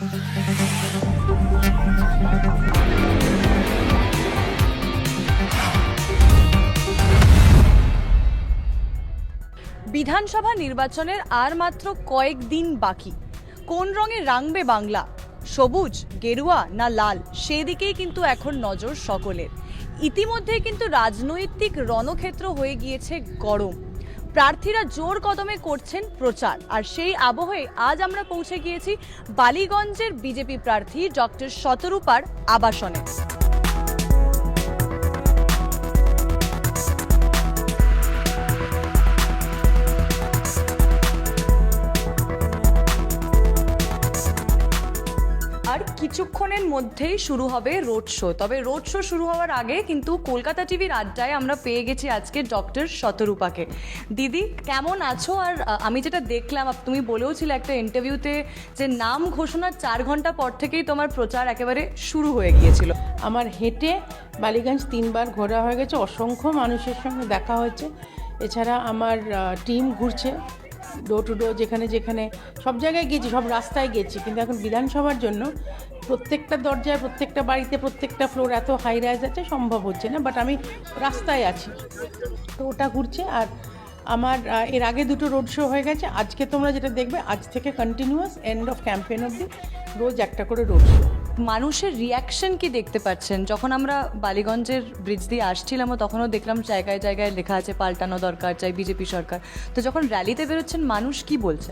বিধানসভা নির্বাচনের আর মাত্র কয়েকদিন বাকি। কোন রঙে রাঙবে বাংলা, সবুজ, গেরুয়া না লাল, সেদিকেই কিন্তু এখন নজর সকলের। ইতিমধ্যে কিন্তু রাজনৈতিক রণক্ষেত্র হয়ে গিয়েছে গরম। প্রার্থীরা জোর কদমে করছেন প্রচার, আর সেই আবহে আজ আমরা পৌঁছে গিয়েছি বালিগঞ্জের বিজেপি প্রার্থী ডক্টর শতরূপার আবাসনে। আর কিছুক্ষণের মধ্যেই শুরু হবে রোড শো। তবে রোড শো শুরু হওয়ার আগে কিন্তু কলকাতা টিভির আড্ডায় আমরা পেয়ে গেছি আজকে ডক্টর শতরূপাকে। দিদি, কেমন আছো? আর আমি যেটা দেখলাম, তুমি বলেও ছিলে একটা ইন্টারভিউতে যে নাম ঘোষণার 4 ঘন্টা পর থেকেই তোমার প্রচার একেবারে শুরু হয়ে গিয়েছিল। আমার হেঁটে বালিগঞ্জ 3 বার ঘোরা হয়ে গেছে, অসংখ্য মানুষের সঙ্গে দেখা হয়েছে। এছাড়া আমার টিম ঘুরছে ডোর টু ডোর, যেখানে যেখানে সব জায়গায় গেছি, সব রাস্তায় গেছি। কিন্তু এখন বিধানসভার জন্য প্রত্যেকটা দরজায়, প্রত্যেকটা বাড়িতে, প্রত্যেকটা ফ্লোর এত হাই রাইজ আছে, সম্ভব হচ্ছে না। বাট আমি রাস্তায় আছি, তো ওটা ঘুরছে। আর আমার এর আগে 2টো রোড শো হয়ে গেছে। আজকে তোমরা যেটা দেখবে, আজ থেকে কন্টিনিউয়াস এন্ড অফ ক্যাম্পেইন অবধি রোজ একটা করে রোড শো। মানুষের রিয়াকশন কি দেখতে পাচ্ছেন? যখন আমরা বালিগঞ্জের ব্রিজ দিয়ে আসছিলাম তখনও দেখলাম জায়গায় জায়গায় লেখা আছে পাল্টানো দরকার, চাই বিজেপি সরকার। তো যখন র্যালিতে বেরোচ্ছেন, মানুষ কি বলছে?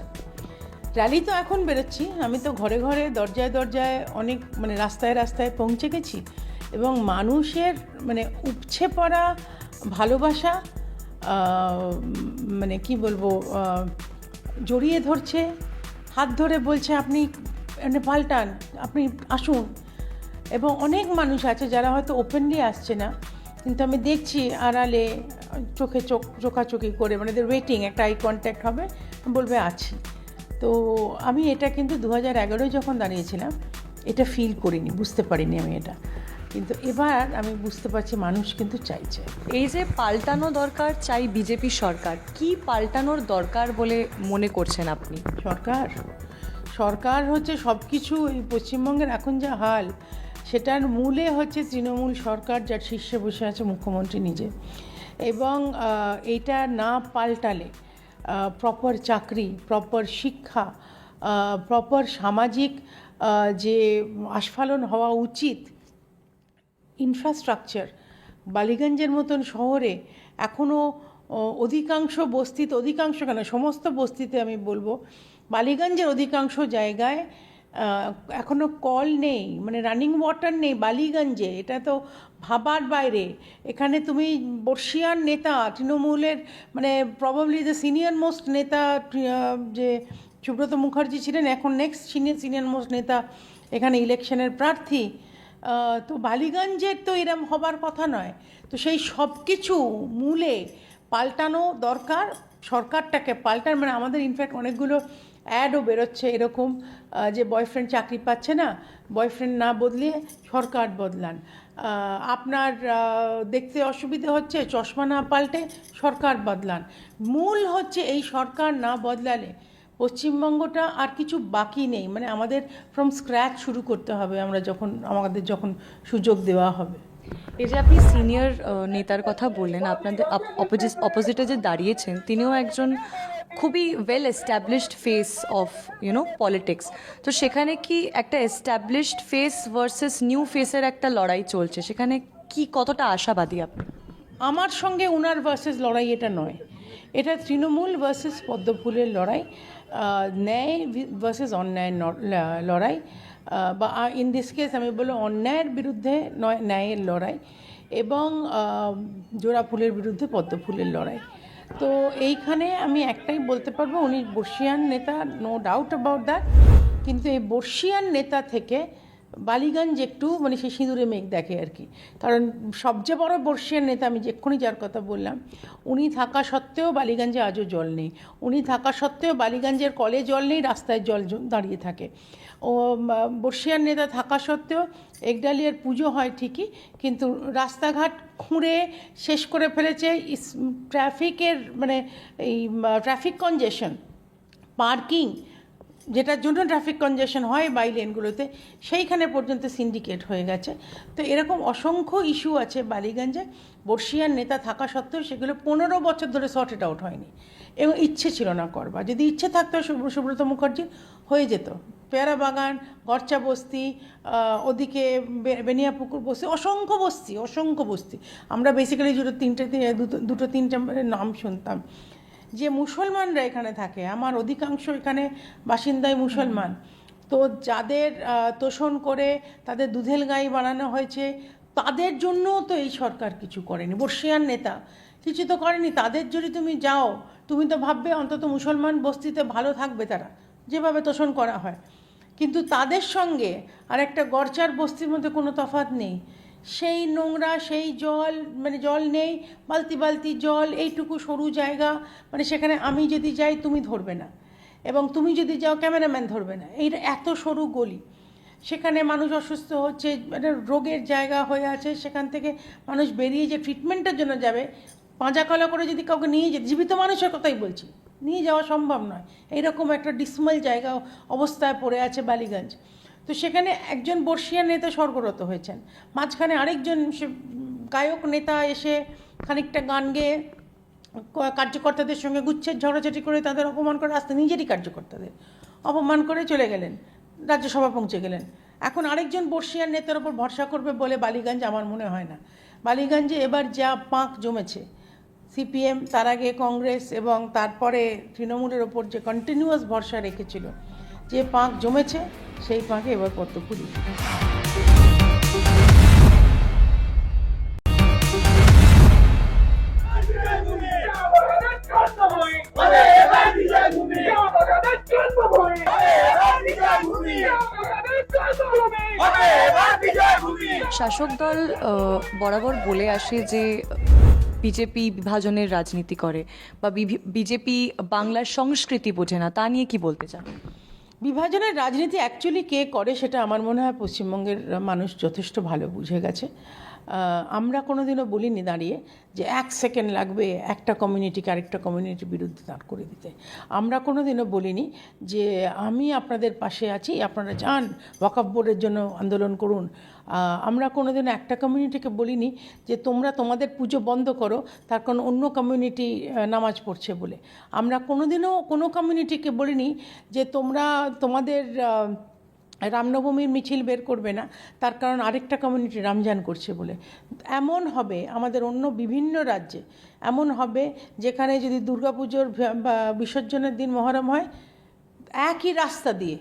র্যালি তো এখন বেরোচ্ছি, আমি তো ঘরে ঘরে, দরজায় দরজায়, অনেক রাস্তায় রাস্তায় পৌঁছে গেছি। এবং মানুষের উপচে পড়া ভালোবাসা, কি বলবো, জড়িয়ে ধরছে, হাত ধরে বলছে আপনি পাল্টান, আপনি আসুন। এবং অনেক মানুষ আছে যারা হয়তো ওপেনলি আসছে না, কিন্তু আমি দেখছি আড়ালে চোখে চোখাচোখি করে, ওয়েটিং, একটা আই কন্ট্যাক্ট হবে, বলবে আছি। তো আমি এটা কিন্তু 2011 যখন দাঁড়িয়েছিলাম এটা ফিল করিনি, বুঝতে পারিনি আমি এটা। কিন্তু এবার আমি বুঝতে পারছি মানুষ কিন্তু চাইছে। এই যে পাল্টানো দরকার, চাই বিজেপি সরকার, কি পাল্টানোর দরকার বলে মনে করছেন আপনি? সরকার হচ্ছে সব কিছু। এই পশ্চিমবঙ্গের এখন যা হাল, সেটার মূলে হচ্ছে তৃণমূল সরকার, যার শীর্ষে বসে আছে মুখ্যমন্ত্রী নিজে। এবং এইটা না পাল্টালে প্রপার চাকরি, প্রপার শিক্ষা, প্রপার সামাজিক যে আস্ফালন হওয়া উচিত, ইনফ্রাস্ট্রাকচার, বালিগঞ্জের মতন শহরে এখনও অধিকাংশ বস্তিতে, অধিকাংশ কেন, সমস্ত বস্তিতে আমি বলবো, বালিগঞ্জের অধিকাংশ জায়গায় এখনও কল নেই, রানিং ওয়াটার নেই বালিগঞ্জে। এটা তো ভাবার বাইরে। এখানে তুমি বর্ষিয়ান নেতা, তৃণমূলের প্রবাবলি দ্য সিনিয়র মোস্ট নেতা, যে সুব্রত মুখার্জি ছিলেন, এখন নেক্সট সিনিয়র মোস্ট নেতা এখানে ইলেকশনের প্রার্থী। তো বালিগঞ্জের তো এরম হবার কথা নয়। তো সেই সব কিছু মূলে পাল্টানো দরকার, সরকারটাকে পাল্টান। আমাদের ইনফ্যাক্ট অনেকগুলো অ্যাডও বেরোচ্ছে এরকম, যে বয়ফ্রেন্ড চাকরি পাচ্ছে না, বয়ফ্রেন্ড না বদলে সরকার বদলান। আপনার দেখতে অসুবিধে হচ্ছে, চশমা না পাল্টে সরকার বদলান। মূল হচ্ছে এই সরকার না বদলালে পশ্চিমবঙ্গটা আর কিছু বাকি নেই। আমাদের ফ্রম স্ক্র্যাচ শুরু করতে হবে আমাদের যখন সুযোগ দেওয়া হবে। এই যে আপনি সিনিয়র নেতার কথা বললেন, আপনাদের অপোজিটে যে দাঁড়িয়েছেন তিনিও একজন খুবই well established face of politics. তো সেখানে কি একটা এস্টাবলিশড ফেস ভার্সেস নিউ ফেসের একটা লড়াই চলছে? সেখানে কি কতটা আশাবাদী আপনি? আমার সঙ্গে ওনার ভার্সেস লড়াই এটা নয়, এটা তৃণমূল ভার্সেস পদ্মফুলের লড়াই, ন্যায় ভার্সেস অন্যায়ের লড়াই, বা ইন দিস কেস আমি বলবো অন্যায়ের বিরুদ্ধে ন্যায়ের লড়াই, এবং জোড়া ফুলের বিরুদ্ধে পদ্মফুলের লড়াই। তো এইখানে আমি একটাই বলতে পারবো, উনি বর্ষিয়ান নেতা, নো ডাউট অ্যাবাউট দ্যাট। কিন্তু এই বর্ষিয়ান নেতা থেকে বালিগঞ্জ একটু সে সিঁদুরে মেঘ দেখে আর কি। কারণ সবচেয়ে বড় বর্ষিয়ান নেতা আমি এক্ষুনি যার কথা বললাম, উনি থাকা সত্ত্বেও বালিগঞ্জে আজও জল নেই। উনি থাকা সত্ত্বেও বালিগঞ্জের কলে জল নেই, রাস্তায় জল দাঁড়িয়ে থাকে। ও বর্ষিয়ান নেতা থাকা সত্ত্বেও একডালিয়ার পুজো হয় ঠিকই, কিন্তু রাস্তাঘাট খুঁড়ে শেষ করে ফেলেছে। ট্রাফিকের এই ট্রাফিক কনজেশন, পার্কিং, যেটার জন্য ট্রাফিক কনজেশন হয় বাই লেনগুলোতে, সেইখানে পর্যন্ত সিন্ডিকেট হয়ে গেছে। তো এরকম অসংখ্য ইস্যু আছে বালিগঞ্জে, বর্ষিয়ান নেতা থাকা সত্ত্বেও সেগুলো 15 বছর ধরে সর্টেড আউট হয়নি, এবং ইচ্ছে ছিল না করবার। যদি ইচ্ছে থাকতো সুব্রত মুখার্জির হয়ে যেত। পেয়ারা বাগান, গরচা বস্তি, ওদিকে বেনিয়াপুকুর বস্তি, অসংখ্য বস্তি। আমরা বেসিক্যালি দুটো তিনটে নাম শুনতাম। যে মুসলমানরা এখানে থাকে, আমার অধিকাংশ এখানে বাসিন্দাই মুসলমান, তো যাদের তোষণ করে তাদের দুধেল গাই বানানো হয়েছে, তাদের জন্যও তো এই সরকার কিছু করেনি। বর্ষিয়ান নেতা কিছু তো করেনি। তাদের যদি তুমি যাও, তুমি তো ভাববে অন্তত মুসলমান বস্তিতে ভালো থাকবে তারা, যেভাবে তোষণ করা হয়। কিন্তু তাদের সঙ্গে আর একটা গরচার বস্তির মধ্যে কোনো তফাৎ নেই। সেই নোংরা, সেই জল, মানে জল নেই, বালতি বালতি জল, এইটুকু সরু জায়গা, মানে সেখানে আমি যদি যাই তুমি ধরবে না, এবং তুমি যদি যাও ক্যামেরাম্যান ধরবে না। এই এত সরু গলি, সেখানে মানুষ অসুস্থ হচ্ছে, মানে রোগের জায়গা হয়ে আছে। সেখান থেকে মানুষ বেরিয়ে যে ট্রিটমেন্টের জন্য যাবে, পাঁজাকলা করে যদি কাউকে নিয়ে যেতে, জীবিত মানুষের কথাই বলছি, নিয়ে যাওয়া সম্ভব নয়। এইরকম একটা ডিসমাল জায়গা অবস্থায় পড়ে আছে বালিগঞ্জ। তো সেখানে একজন বর্ষিয়ান নেতা স্বর্গরত হয়েছেন, মাঝখানে আরেকজন সে গায়ক নেতা এসে খানিকটা গান গেয়ে কার্যকর্তাদের সঙ্গে গুচ্ছের ঝগড়াঝাটি করে তাদের অপমান করে আসতে, নিজেরই কার্যকর্তাদের অপমান করে চলে গেলেন, রাজ্যসভা পৌঁছে গেলেন। এখন আরেকজন বর্ষিয়ান নেতার ওপর ভরসা করবে বলে বালিগঞ্জ, আমার মনে হয় না। বালিগঞ্জে এবার যা পাঁক জমেছে, সিপিএম, তার আগে কংগ্রেস এবং তারপরে তৃণমূলের ওপর যে কন্টিনিউয়াস ভরসা রেখেছিল, যে পাঁক জমেছে, সেই পাঁকে এবার পদ্ম ফুলি। শাসক দল বরাবর বলে আসে যে বিজেপি বিভাজনের রাজনীতি করে, বা বিজেপি বাংলার সংস্কৃতি বোঝে না, তা নিয়ে কি বলতে চান? বিভাজনের রাজনীতি অ্যাকচুয়ালি কে করে সেটা আমার মনে হয় পশ্চিমবঙ্গের মানুষ যথেষ্ট ভালো বুঝে গেছে। আমরা কোনোদিনও বলিনি দাঁড়িয়ে যে 1 সেকেন্ড লাগবে একটা কমিউনিটিকে আরেকটা কমিউনিটির বিরুদ্ধে দাঁড় করে দিতে। আমরা কোনোদিনও বলিনি যে আমি আপনাদের পাশে আছি, আপনারা যান ওয়াকফ বোর্ডের জন্য আন্দোলন করুন। আমরা কোনোদিনও একটা কমিউনিটিকে বলিনি যে তোমরা তোমাদের পুজো বন্ধ করো, তার কারণ অন্য কমিউনিটি নামাজ পড়ছে বলে। আমরা কোনোদিনও কোনো কমিউনিটিকে বলিনি যে তোমরা তোমাদের রামনবমীর মিছিল বের করবে না, তার কারণ আরেকটা কমিউনিটি রমজান করছে বলে। এমন হবে আমাদের অন্য বিভিন্ন রাজ্যে, এমন হবে যেখানে যদি দুর্গাপুজোর বিসর্জনের দিন মহরম হয়, একই রাস্তা দিয়ে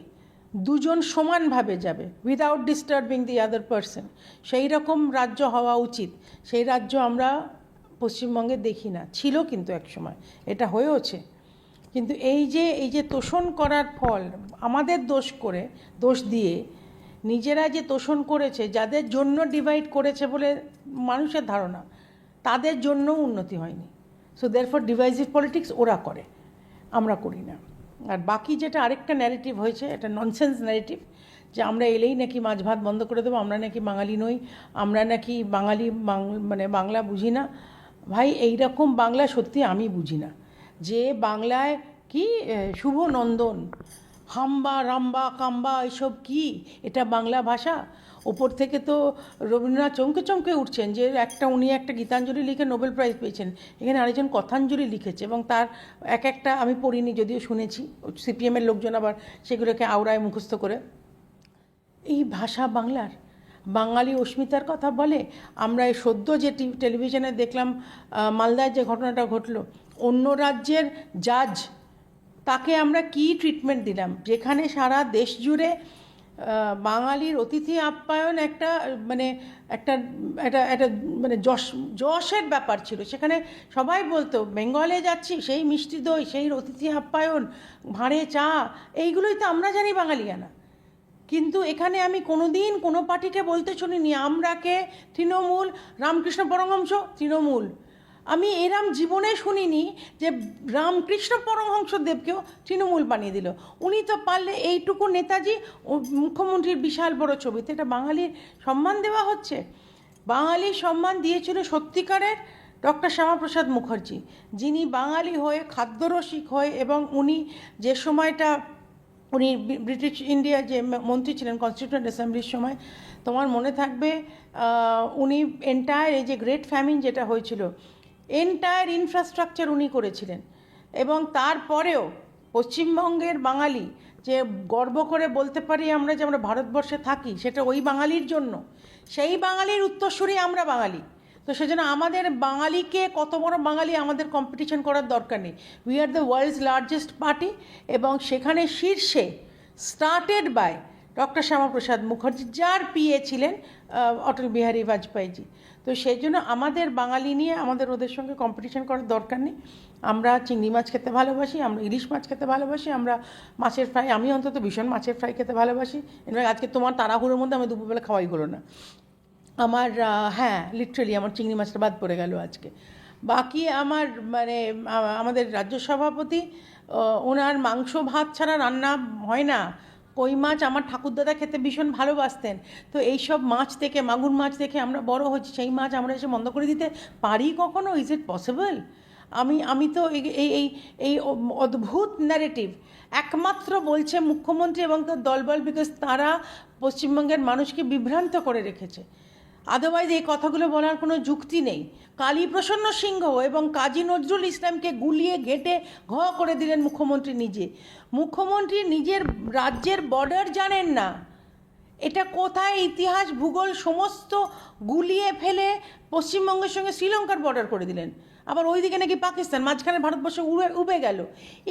দুজন সমানভাবে যাবে, উইদাউট ডিস্টার্বিং দি আদার পারসন। সেই রকম রাজ্য হওয়া উচিত। সেই রাজ্য আমরা পশ্চিমবঙ্গে দেখি না। ছিল কিন্তু একসময়, এটা হয়েওছে। কিন্তু এই যে তোষণ করার ফল, আমাদের দোষ দিয়ে নিজেরা যে তোষণ করেছে, যাদের জন্য ডিভাইড করেছে বলে মানুষের ধারণা, তাদের জন্যও উন্নতি হয়নি। সো দেয়ারফর ডিভাইসিভ পলিটিক্স ওরা করে, আমরা করি না। আর বাকি যেটা আরেকটা ন্যারেটিভ হয়েছে, এটা ননসেন্স ন্যারেটিভ, যে আমরা এলেই নাকি মাছ ভাত বন্ধ করে দেবো, আমরা নাকি বাঙালি নই, আমরা নাকি বাঙালি, মানে বাংলা বুঝি না। ভাই, এইরকম বাংলা সত্যি আমি বুঝি না। যে বাংলায় কি শুভ নন্দন, হাম্বা রাম্বা কাম্বা এসব কি, এটা বাংলা ভাষা? ওপর থেকে তো রবীন্দ্রনাথ চমকে চমকে উঠছেন যে উনি একটা গীতাঞ্জলি লিখে নোবেল প্রাইজ পেয়েছেন, এখানে আরেকজন কথাঞ্জলি লিখেছে, এবং তার একটা আমি পড়িনি, যদিও শুনেছি। সিপিএমের লোকজন আবার সেগুলোকে আওড়ায় মুখস্থ করে। এই ভাষা বাংলার, বাঙালি অস্মিতার কথা বলে। আমরা এই সদ্য যে টেলিভিশনে দেখলাম মালদায় যে ঘটনাটা ঘটলো, অন্য রাজ্যের জাজ, তাকে আমরা কি ট্রিটমেন্ট দিলাম, যেখানে সারা দেশ জুড়ে বাঙালির অতিথি আপ্যায়ন একটা যশের ব্যাপার ছিল। সেখানে সবাই বলতো বেঙ্গলে যাচ্ছি, সেই মিষ্টি দই, সেই অতিথি আপ্যায়ন, ভাঁড়ে চা, এইগুলোই তো আমরা জানি বাঙালিয়ানা। কিন্তু এখানে আমি কোনোদিন কোনো পার্টিকে বলতে শুনিনি আমরাকে তৃণমূল, রামকৃষ্ণ পরমহংস তৃণমূল। আমি এরম জীবনে শুনিনি যে রামকৃষ্ণ পরমহংসদেবকেও তৃণমূল বানিয়ে দিল। উনি তো পারলে এইটুকু নেতাজি মুখ্যমন্ত্রীর বিশাল বড় ছবিতে, এটা বাঙালির সম্মান দেওয়া হচ্ছে। বাঙালির সম্মান দিয়েছিল সত্যিকারের ডক্টর শ্যামাপ্রসাদ মুখার্জি, যিনি বাঙালি হয়ে, খাদ্যরসিক হয়ে, এবং উনি যে সময়টা উনি ব্রিটিশ ইন্ডিয়া যে মন্ত্রী ছিলেন কনস্টিটিউয়েন্ট অ্যাসেম্বলির সময়, তোমার মনে থাকবে উনি এন্টায়ার এই যে গ্রেট ফ্যামিন যেটা হয়েছিল, এন্টায়ার ইনফ্রাস্ট্রাকচার উনি করেছিলেন। এবং তারপরেও পশ্চিমবঙ্গের বাঙালি যে গর্ব করে বলতে পারি আমরা যে আমরা ভারতবর্ষে থাকি, সেটা ওই বাঙালির জন্য। সেই বাঙালির উত্তরসূরি আমরা বাঙালি। তো সেজন্য আমাদের বাঙালিকে, কত বড় বাঙালি, আমাদের কম্পিটিশন করার দরকার নেই। We are the world's largest party, এবং সেখানে শীর্ষে started by doctor Syama Prasad Mukherjee, যার পিএ ছিলেন অটল বিহারী বাজপেয়ীজি। তো সেই জন্য আমাদের বাঙালি নিয়ে আমাদের ওদের সঙ্গে কম্পিটিশন করার দরকার নেই। আমরা চিংড়ি মাছ খেতে ভালোবাসি, আমরা ইলিশ মাছ খেতে ভালোবাসি, আমরা মাছের ফ্রাই, আমি অন্তত ভীষণ মাছের ফ্রাই খেতে ভালোবাসি। এবার আজকে তোমার তাড়াহুড়োর মধ্যে আমি দুপুরবেলা খাওয়াই হলো না আমার। হ্যাঁ, লিটারেলি আমার চিংড়ি মাছটা বাদ পড়ে গেল আজকে। বাকি আমার মানে আমাদের রাজ্য সভাপতি, ওনার মাংস ভাত ছাড়া রান্না হয় না। কই মাছ আমার ঠাকুরদাদা খেতে ভীষণ ভালোবাসতেন। তো এইসব মাছ থেকে, মাগুর মাছ দেখে আমরা বড় হচ্ছি, সেই মাছ আমরা এসে বন্ধ করে দিতে পারি কখনো? Is it possible? আমি তো এই অদ্ভুত ন্যারেটিভ একমাত্র বলছে মুখ্যমন্ত্রী এবং তার দলবল, বিকজ তারা পশ্চিমবঙ্গের মানুষকে বিভ্রান্ত করে রেখেছে। আদারওয়াইজ এই কথাগুলো বলার কোনো যুক্তি নেই। কালীপ্রসন্ন সিংহ এবং কাজী নজরুল ইসলামকে গুলিয়ে ঘেঁটে ঘ করে দিলেন মুখ্যমন্ত্রী নিজে। মুখ্যমন্ত্রী নিজের রাজ্যের বর্ডার জানেন না। এটা কোথায়? ইতিহাস, ভূগোল সমস্ত গুলিয়ে ফেলে পশ্চিমবঙ্গের সঙ্গে শ্রীলঙ্কার বর্ডার করে দিলেন। আবার ওইদিকে নাকি পাকিস্তান, মাঝখানে ভারতবর্ষ উবে গেল।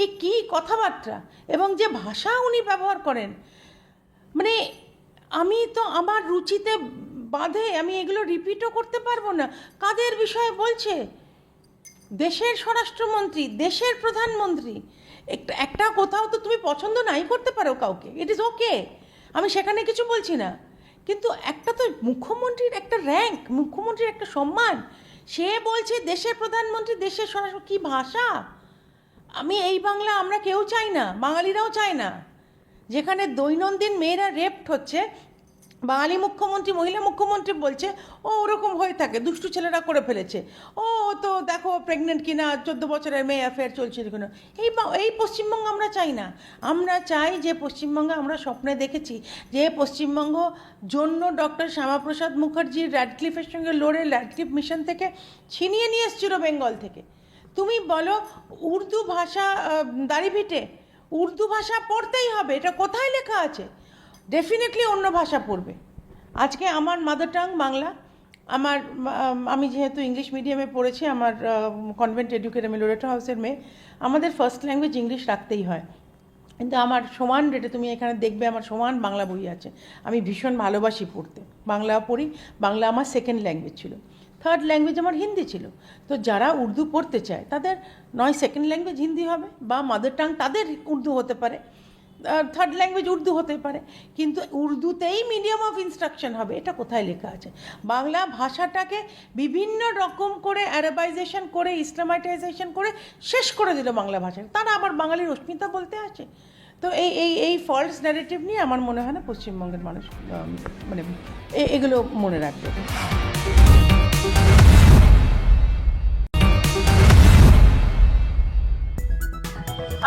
এই কী কথাবার্তা! এবং যে ভাষা উনি ব্যবহার করেন, মানে আমি তো আমার রুচিতে বাঁধে, আমি এগুলো রিপিটও করতে পারবো না। কাদের বিষয়ে বলছে? দেশের স্বরাষ্ট্রমন্ত্রী, দেশের প্রধানমন্ত্রী। একটা কোথাও তো তুমি পছন্দ নাই করতে পারো কাউকে, ইট ইজ ওকে, আমি সেখানে কিছু বলছি না। কিন্তু একটা তো মুখ্যমন্ত্রীর একটা র্যাঙ্ক, মুখ্যমন্ত্রীর একটা সম্মান, সে বলছে দেশের প্রধানমন্ত্রী, দেশের স্বরাষ্ট্র। কী ভাষা! আমি এই বাংলা আমরা কেউ চাই না, বাঙালিরাও চায় না। যেখানে দৈনন্দিন মেয়েরা রেপড হচ্ছে, বাঙালি মুখ্যমন্ত্রী, মহিলা মুখ্যমন্ত্রী বলছে ও ওরকম হয়ে থাকে, দুষ্টু ছেলেরা করে ফেলেছে, ও তো দেখো প্রেগনেন্ট কিনা, 14 বছরের মেয়ে অ্যাফেয়ার চলছিল কিনা। এই পশ্চিমবঙ্গ আমরা চাই না। আমরা চাই যে পশ্চিমবঙ্গে আমরা স্বপ্নে দেখেছি যে পশ্চিমবঙ্গ জন্য ডক্টর শ্যামাপ্রসাদ মুখার্জির র্যাডক্লিফের সঙ্গে লড়ে র্যাডক্লিফ মিশন থেকে ছিনিয়ে নিয়ে এসেছিল বেঙ্গল থেকে। তুমি বলো উর্দু ভাষা, দাড়িভিটে উর্দু ভাষা পড়তেই হবে, এটা কোথায় লেখা আছে? ডেফিনেটলি অন্য ভাষা পড়বে। আজকে আমার মাদার টাং বাংলা, আমি যেহেতু ইংলিশ মিডিয়ামে পড়েছি, আমার কনভেন্ট এডুকেট, আমি লোরেটো হাউসের মেয়ে, আমাদের ফার্স্ট ল্যাঙ্গুয়েজ ইংলিশ রাখতেই হয়। কিন্তু আমার সমান রেটে তুমি এখানে দেখবে আমার সমান বাংলা বই আছে। আমি ভীষণ ভালোবাসি পড়তে, বাংলা পড়ি। বাংলা আমার সেকেন্ড ল্যাঙ্গুয়েজ ছিল, থার্ড ল্যাঙ্গুয়েজ আমার হিন্দি ছিল। তো যারা উর্দু পড়তে চায় তাদের নয় সেকেন্ড ল্যাঙ্গুয়েজ হিন্দি হবে, বা মাদার টাং তাদের উর্দু হতে পারে, থার্ড ল্যাঙ্গুয়েজ উর্দু হতে পারে, কিন্তু উর্দুতেই মিডিয়াম অফ ইনস্ট্রাকশন হবে। এটা কোথায় লেখা আছে? বাংলা ভাষাটাকে বিভিন্ন রকম করে অ্যারাবাইজেশন করে, ইসলামাইটাইজেশন করে শেষ করে দিল বাংলা ভাষা। তারা আবার বাঙালির অস্মিতা বলতে আছে। তো এই ফলস ন্যারেটিভ নিয়ে আমার মনে হয় না পশ্চিমবঙ্গের মানুষ মানে এগুলো মনে রাখবে।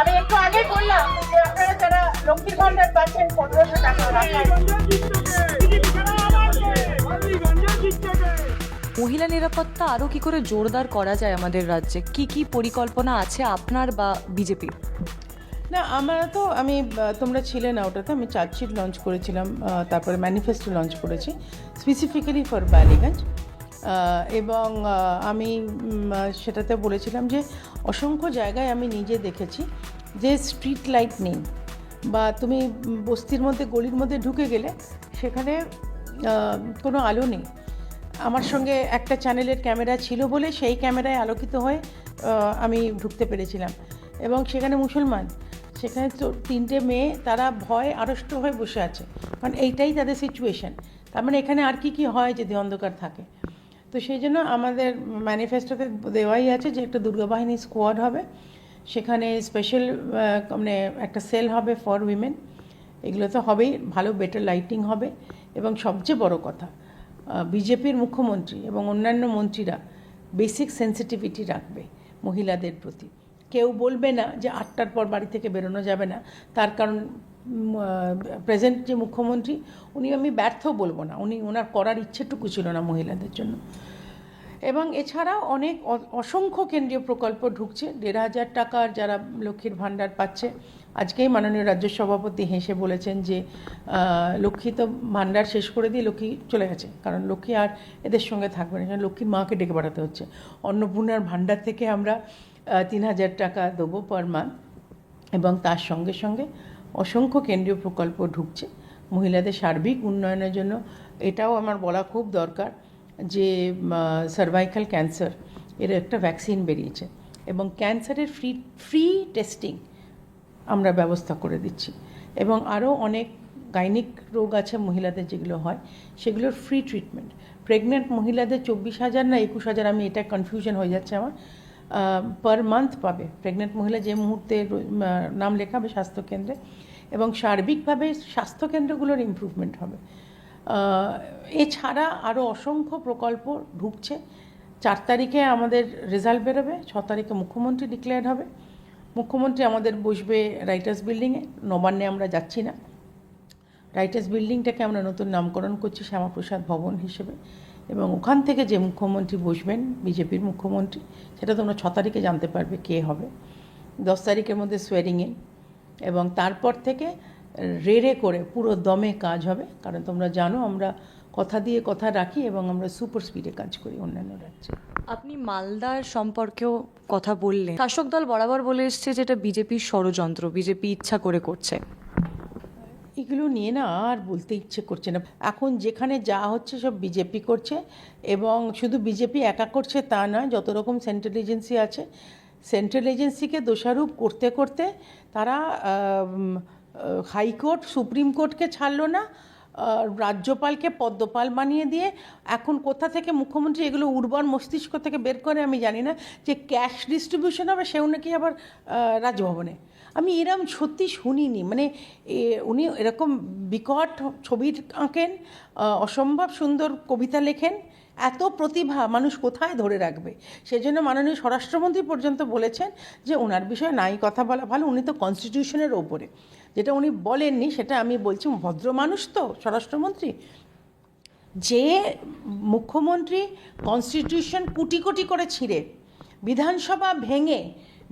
আমি একটু আগে বললাম যে আপনারা যারা লক্ষ্মীর ভান্ডার পাচ্ছেন 1500 টাকা মহিলা নিরাপত্তা আরও কি করে জোরদার করা যায় আমাদের রাজ্যে? কি কি পরিকল্পনা আছে আপনার বা বিজেপির? না, আমি তোমরা ছিলে না ওটাতে, আমি চার্জশিট লঞ্চ করেছিলাম, তারপরে ম্যানিফেস্টো লঞ্চ করেছি স্পেসিফিক্যালি ফর বালিগঞ্জ। এবং আমি সেটাতে বলেছিলাম যে অসংখ্য জায়গায় আমি নিজে দেখেছি যে স্ট্রিট লাইট নেই, বা তুমি বস্তির মধ্যে, গলির মধ্যে ঢুকে গেলে সেখানে কোনো আলো নেই। আমার সঙ্গে একটা চ্যানেলের ক্যামেরা ছিল বলে সেই ক্যামেরায় আলোকিত হয়ে আমি ঢুকতে পেরেছিলাম। এবং সেখানে মুসলমান, সেখানে তো 3টে মেয়ে, তারা ভয় আড়ষ্ট হয়ে বসে আছে, কারণ এইটাই তাদের সিচুয়েশান। তার মানে এখানে আর কি হয় যদি অন্ধকার থাকে। তো সেই জন্য আমাদের ম্যানিফেস্টোতে দেওয়াই আছে যে একটা দুর্গাবাহিনী স্কোয়াড হবে, সেখানে স্পেশাল মানে একটা সেল হবে ফর উইমেন। এগুলো তো হবেই, ভালো বেটার লাইটিং হবে। এবং সবচেয়ে বড় কথা, বিজেপির মুখ্যমন্ত্রী এবং অন্যান্য মন্ত্রীরা বেসিক সেন্সিটিভিটি রাখবে মহিলাদের প্রতি। কেউ বলবে না যে 8টার পর বাড়ি থেকে বেরোনো যাবে না, তার কারণ প্রেজেন্ট যে মুখ্যমন্ত্রী, উনি আমি ব্যর্থ বলবো না, ওনার করার ইচ্ছেটুকু ছিল না মহিলাদের জন্য। এবং এছাড়াও অনেক অসংখ্য কেন্দ্রীয় প্রকল্প ঢুকছে, 1,500 টাকার যারা লক্ষ্মীর ভাণ্ডার পাচ্ছে। আজকেই মাননীয় রাজ্য সভাপতি হেসে বলেছেন যে লক্ষ্মী তো ভাণ্ডার শেষ করে দিয়ে লক্ষ্মী চলে গেছে, কারণ লক্ষ্মী আর এদের সঙ্গে থাকবে না, লক্ষ্মীর মাকে ডেকে পাঠাতে হচ্ছে। অন্নপূর্ণার ভাণ্ডার থেকে আমরা 3,000 টাকা দেবো পার মান্থ, এবং তার সঙ্গে সঙ্গে অসংখ্য কেন্দ্রীয় প্রকল্প ঢুকছে মহিলাদের সার্বিক উন্নয়নের জন্য। এটাও আমার বলা খুব দরকার যে সার্ভাইকাল ক্যান্সার এর একটা ভ্যাকসিন বেরিয়েছে, এবং ক্যান্সারের ফ্রি টেস্টিং আমরা ব্যবস্থা করে দিচ্ছি, এবং আরও অনেক গাইনিক রোগ আছে মহিলাদের যেগুলো হয় সেগুলোর ফ্রি ট্রিটমেন্ট। প্রেগনেন্ট মহিলাদের 24,000 না 21,000, আমি এটা কনফিউশন হয়ে যাচ্ছে আমার, পার মান্থ পাবে প্রেগনেন্ট মহিলা যে মুহূর্তে নাম লেখাবে স্বাস্থ্যকেন্দ্রে, এবং সার্বিকভাবে স্বাস্থ্যকেন্দ্রগুলোর ইমপ্রুভমেন্ট হবে। এছাড়া আরও অসংখ্য প্রকল্প ঢুকছে। 4 তারিখে আমাদের রেজাল্ট বেরোবে, 6 তারিখে মুখ্যমন্ত্রী ডিক্লেয়ার হবে। মুখ্যমন্ত্রী আমাদের বসবে রাইটার্স বিল্ডিংয়ে, নবান্নে আমরা যাচ্ছি না, রাইটার্স বিল্ডিংটাকে আমরা নতুন নামকরণ করছি শ্যামাপ্রসাদ ভবন হিসেবে, এবং ওখান থেকে যে মুখ্যমন্ত্রী বসবেন বিজেপির মুখ্যমন্ত্রী, সেটা তোমরা 6 তারিখে জানতে পারবে কে হবে। 10 তারিখের মধ্যে সোয়ারিং ইন, এবং তারপর থেকে রেড়ে করে পুরো দমে কাজ হবে, কারণ তোমরা জানো আমরা কথা দিয়ে কথা রাখি এবং আমরা সুপার স্পিডে কাজ করি অন্যান্য রাজ্যে। আপনি মালদার সম্পর্কেও কথা বললেন, শাসক দল বরাবর বলে এসছে যে এটা বিজেপির ষড়যন্ত্র, বিজেপি ইচ্ছা করে করছে। এগুলো নিয়ে না আর বলতে ইচ্ছে করছে না। এখন যেখানে যা হচ্ছে সব বিজেপি করছে, এবং শুধু বিজেপি একা করছে তা নয়, যত রকম সেন্ট্রাল এজেন্সি আছে সেন্ট্রাল এজেন্সিকে দোষারোপ করতে করতে তারা হাইকোর্ট সুপ্রিম কোর্টকে ছাড়লো না, রাজ্যপালকে পদ্মপাল বানিয়ে দিয়ে এখন কোথা থেকে মুখ্যমন্ত্রী এগুলো উর্বর মস্তিষ্ক থেকে বের করে আমি জানি না, যে ক্যাশ ডিস্ট্রিবিউশন হবে সেও নাকি আবার রাজভবনে। আমি এরম সত্যি শুনিনি, মানে উনি এরকম বিকট ছবি আঁকেন, অসম্ভব সুন্দর কবিতা লেখেন, এত প্রতিভা মানুষ কোথায় ধরে রাখবে। সেজন্য মাননীয় স্বরাষ্ট্রমন্ত্রী পর্যন্ত বলেছেন যে ওনার বিষয়ে নাই কথা বলা ভালো, উনি তো কনস্টিটিউশনের ওপরে, যেটা উনি বলেননি সেটা আমি বলছি, ভদ্র মানুষ তো স্বরাষ্ট্রমন্ত্রী, যে মুখ্যমন্ত্রী কনস্টিটিউশন কুটি কুটি করে ছিঁড়ে বিধানসভা ভেঙে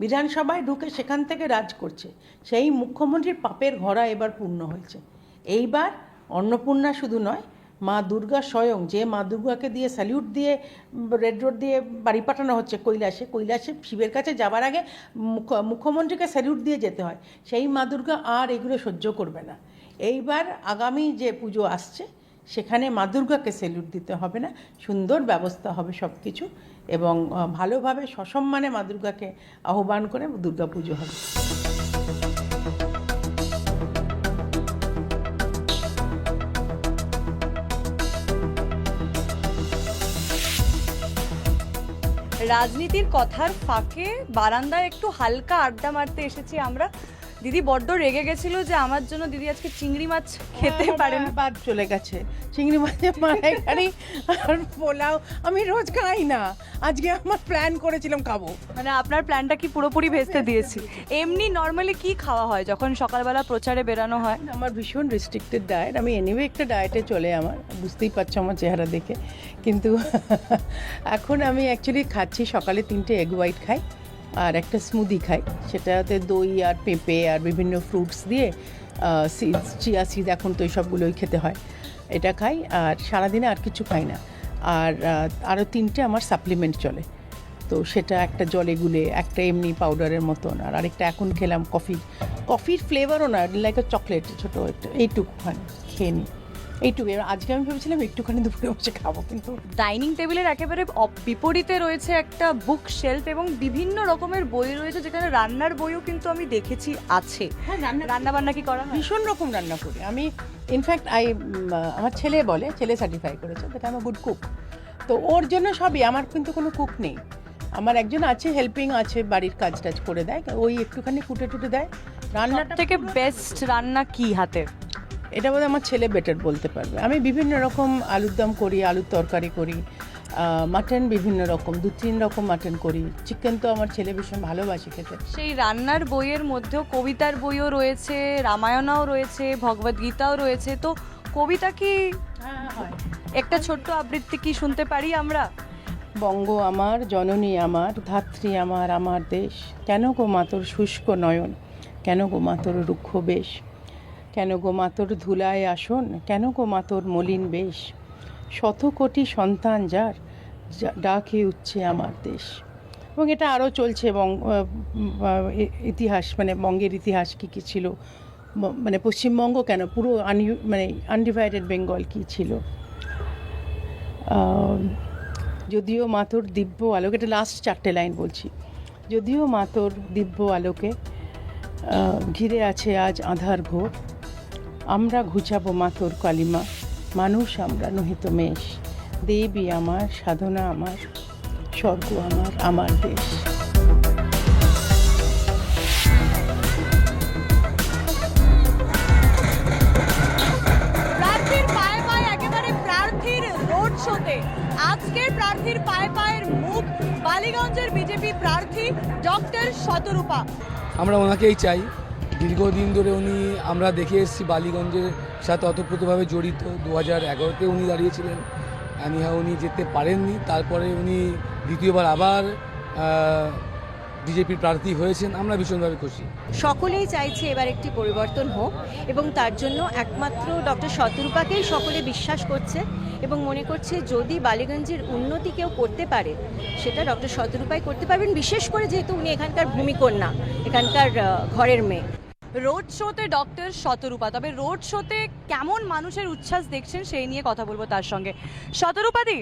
বিধানসভায় ঢুকে সেখান থেকে রাজ করছে, সেই মুখ্যমন্ত্রীর পাপের ঘোড়া এবার পূর্ণ হয়েছে। এইবার অন্নপূর্ণা শুধু নয়, মা দুর্গা স্বয়ং, যে মা দুর্গাকে দিয়ে স্যালিউট দিয়ে রেড রোড দিয়ে বাড়ি পাঠানো হচ্ছে কৈলাসে শিবের কাছে যাবার আগে মুখ্যমন্ত্রীকে স্যালিউট দিয়ে যেতে হয়, সেই মা দুর্গা আর এগুলো সহ্য করবে না। এইবার আগামী যে পুজো আসছে সেখানে মা দুর্গাকে স্যালিউট দিতে হবে না, সুন্দর ব্যবস্থা হবে সব কিছু, এবং ভালোভাবে সসম্মানে মা দুর্গাকে আহ্বান করে দুর্গা পুজো হবে। রাজনীতির কথার ফাঁকে বারান্দায় একটু হালকা আড্ডা মারতে এসেছি আমরা। দিদি বড্ড রেগে গেছিল যে আমার জন্য দিদি আজকে চিংড়ি মাছ খেতে পারেন, বাদ চলে গেছে, চিংড়ি মাছের মালাইকারি আর পোলাও আমি রোজ খাই না, আজকে আমার প্ল্যান করেছিলাম খাবো। মানে আপনার প্ল্যানটা কি পুরোপুরি ভেস্তে দিয়েছি? এমনি নর্মালি কি খাওয়া হয় যখন সকালবেলা প্রচারে বেরানো হয়? আমার ভীষণ রেস্ট্রিক্টেড ডায়েট, আমি এনিওয়ে একটা ডায়েটে চলে, আমার বুঝতেই পারছো আমার চেহারা দেখে, কিন্তু এখন আমি অ্যাকচুয়ালি খাচ্ছি, সকালে 3টে এগ হোয়াইট খাই আর একটা স্মুদি খাই, সেটাতে দই আর পেঁপে আর বিভিন্ন ফ্রুটস দিয়ে, সিডস, চিয়া সিড, এখন তো এইসবগুলোই খেতে হয়, এটা খাই, আর সারাদিনে আর কিছু খাই না। আর আরও 3টে আমার সাপ্লিমেন্ট চলে, তো সেটা একটা জলে গুলে, একটা এমনি পাউডারের মতন, আর আরেকটা এখন খেলাম কফির ফ্লেভারও না, লাইক আ চকলেট ছোটো একটা, এইটুকুখানি খেয়ে নিই, এইটুকু। আজকে আমি ভেবেছিলাম একটুখানি দুপুরে বসে খাবো, কিন্তু ডাইনিং টেবিলের একেবারে বিপরীতে রয়েছে একটা বুক শেলফ এবং বিভিন্ন রকমের বই রয়েছে, যেখানে রান্নার বইও কিন্তু আমি দেখেছি আছে। হ্যাঁ, রান্না বান্না কি করা হয়? ভীষণ রকম রান্না করি আমি, ইনফ্যাক্ট আমার ছেলে সার্টিফাই করেছে that I am a good cook, তো ওর জন্য সবই, আমার কিন্তু কোনো কুক নেই, আমার একজন আছে হেল্পিং আছে, বাড়ির কাজ টাজ করে দেয়, ওই একটুখানি কুটে টুটে দেয়। রান্নাটা থেকে বেস্ট রান্না কি হাতের? এটা বোধহয় আমার ছেলে বেটার বলতে পারবে। আমি বিভিন্ন রকম আলুর দম করি, আলুর তরকারি করি, মাটন বিভিন্ন রকম 2-3 রকম মাটন করি। চিকেন তো আমার ছেলে ভীষণ ভালোবাসে খেতে। সেই রান্নার বইয়ের মধ্যেও কবিতার বইও রয়েছে, রামায়ণও রয়েছে, ভগবদ্গীতাও রয়েছে। তো কবিতা কি হয়। একটা ছোট্ট আবৃত্তি কি শুনতে পারি আমরা? বঙ্গ আমার, জননী আমার, ধাত্রী আমার, আমার দেশ। কেন গো মাতর শুষ্ক নয়ন, কেন গো মাতর রুক্ষ বেশ, কেন গো মাতর ধুলায় আসন, কেন গো মাতর মলিন বেশ। শত কোটি সন্তান যার, ডাকে উঠছে আমার দেশ। এবং এটা আরও চলছে ইতিহাস, মানে বঙ্গের ইতিহাস কী কী ছিল, মানে পশ্চিমবঙ্গ কেন, পুরো মানে আনডিভাইডেড বেঙ্গল কী ছিল। যদিও মাতর দিব্য আলোকে, এটা লাস্ট 4টে লাইন বলছি। যদিও মাতর দিব্য আলোকে ঘিরে আছে আজ আঁধার ঘোর, আমরা ঘুচাবো মাতর কালিমা, মানুষ আমরা নহিত মেষ। দেবী আমার, সাধনা আমার, স্বর্গ আমার, আমার দেশ। প্রার্থীর পায়ে পায়ে, একেবারে প্রার্থীর রোড শোতে আজকের প্রার্থীর পায়ে পায়ের মুখ বালিগঞ্জের বিজেপি প্রার্থী ডক্টর শতরূপা। আমরা ওনাকেই চাই। দীর্ঘদিন ধরে আমরা দেখে এসেছি বালিগঞ্জের সাথে অতপ্রতভাবে জড়িত। 2011-তে উনি দাঁড়িয়েছিলেন, উনি যেতে পারেননি। তারপরে উনি দ্বিতীয়বার আবার বিজেপির প্রার্থী হয়েছেন। আমরা ভীষণভাবে খুশি। সকলেই চাইছে এবার একটি পরিবর্তন হোক, এবং তার জন্য একমাত্র ডক্টর শতরূপাকেই সকলে বিশ্বাস করছে এবং মনে করছে যদি বালিগঞ্জের উন্নতি কেউ করতে পারে সেটা ডক্টর শতরূপাই করতে পারবেন, বিশেষ করে যেহেতু উনি এখানকার ভূমিকন্যা, এখানকার ঘরের মেয়ে। রোড শোতে ডক্টর শতরূপা, তবে রোড শোতে কেমন মানুষের উচ্ছ্বাস দেখছেন সেই নিয়ে কথা বলবো তার সঙ্গে। শতরূপাদি,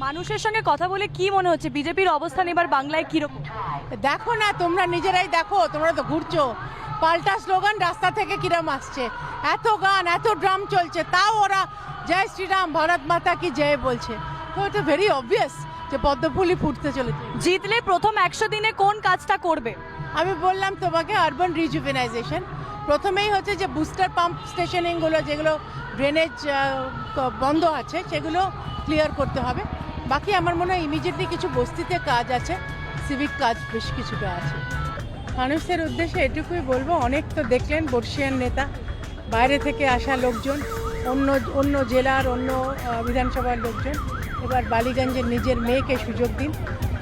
মানুষের সঙ্গে কথা বলে কি মনে হচ্ছে বিজেপির অবস্থান এবার বাংলায় কিরকম? দেখো না, তোমরা নিজেরাই দেখো, তোমরা তো ঘুরছো। পাল্টা স্লোগান রাস্তা থেকে কিরম আসছে, এত গান, এত ড্রাম চলছে, তাও ওরা জয় শ্রীরাম, ভারত মাতা কি জয় বলছে। তো এটা ভেরি অবভিয়াস যে পদ্মফুলই ফুটতে চলেছে। জিতলে প্রথম 100 দিনে কোন কাজটা করবে? আমি বললাম তোমাকে আরবান রিজুভেনাইজেশন। প্রথমেই হচ্ছে যে বুস্টার পাম্প স্টেশনিংগুলো, যেগুলো ড্রেনেজ বন্ধ আছে, সেগুলো ক্লিয়ার করতে হবে। বাকি আমার মনে হয় ইমিডিয়েটলি কিছু বস্তিতে কাজ আছে, সিভিক কাজ বেশ কিছুটা আছে। মানুষের উদ্দেশ্যে এটুকুই বলবো, অনেক তো দেখলেন বর্ষিয়ান নেতা, বাইরে থেকে আসা লোকজন, অন্য জেলার, অন্য বিধানসভার লোকজন। এবার বালিগঞ্জের নিজের মেয়েকে সুযোগ দিন।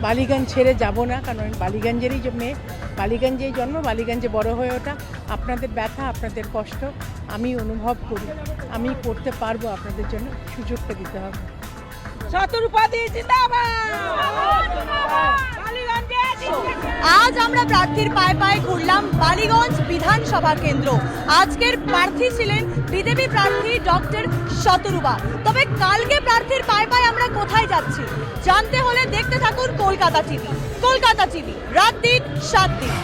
বালিগঞ্জ ছেড়ে যাব না, কারণ বালিগঞ্জেরই যে মেয়ে, বালিগঞ্জেই জন্ম, বালিগঞ্জে বড় হয়ে ওঠা। আপনাদের ব্যথা, আপনাদের কষ্ট আমি অনুভব করি, আমি করতে পারবো। আপনাদের জন্য সুযোগটা দিতে হবে। আজ আমরা প্রার্থীর পায়ে পায়ে ঘুরলাম বালিগঞ্জ বিধানসভা কেন্দ্র। আজকের প্রার্থী ছিলেন বিজেপি প্রার্থী ডক্টর শতরূপা। তবে কালকে প্রার্থীর পায়ে পায়ে আমরা কোথায় যাচ্ছি জানতে হলে দেখতে থাকুন কলকাতা টিভি। কলকাতা টিভি, রাত দিন 7 দিন।